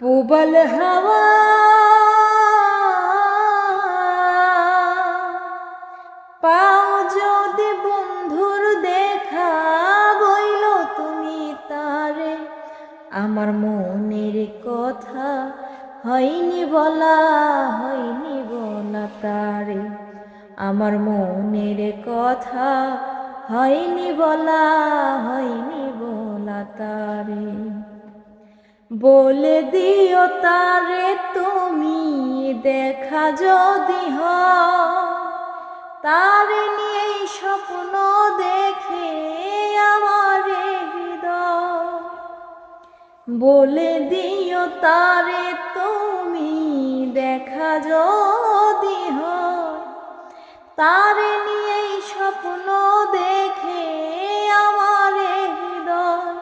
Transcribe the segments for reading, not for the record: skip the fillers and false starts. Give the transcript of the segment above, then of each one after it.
প্রবল হাওয়া পাও যদি বন্ধুর দেখা বইল তুমি তারে আমার মনের কথা হয়নি বলা তারে আমার মনের কথা হয়নি বলা তারে বলে দিও তারে তুমি দেখা যদি হয় তারে নিয়েই স্বপ্ন দেখে আমার হৃদয় বলে দিও তারে তুমি দেখা যদি হয় তারে নিয়েই স্বপ্ন দেখে আমার হৃদয়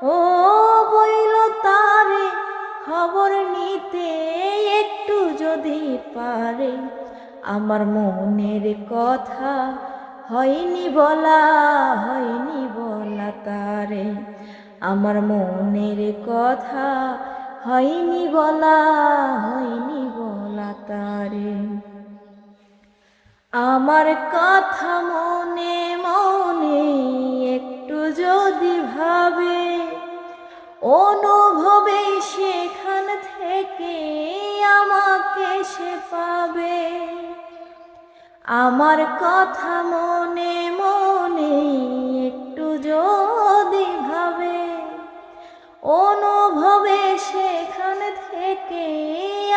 ও বইল তারে খবর নিতে একটু যদি পারে আমার মনের কথা হয়নি বলা তারে আমার মনের কথা হয়নি বলা তারে আমার কথা মনে মনে একটু যদি ভাবে অনুভবে সেখান থেকে আমাকে সে পাবে আমার কথা মনে মনে একটু যদি ভাবে অনুভবে সেখান থেকে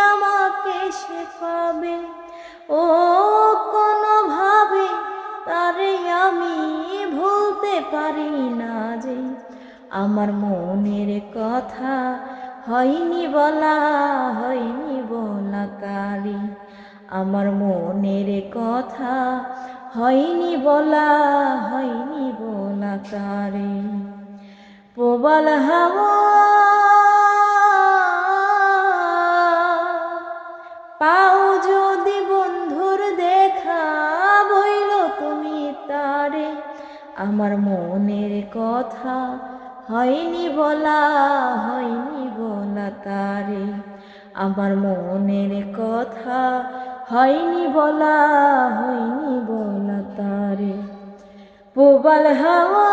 আমাকে সে পাবে ও কোনোভাবে তারে আমি ভুলতে পারি না যে আমার মনের কথা হয়নি বলা তারে আমার মনের কথা হয়নি বলা তারে প্রবল হাওয়া পাও যদি বন্ধুর দেখা বইল তুমি তারে আমার মনের কথা হয়নি বলা তারে আমার মনের কথা হয়নি বলা তারে প্রবল হাওয়া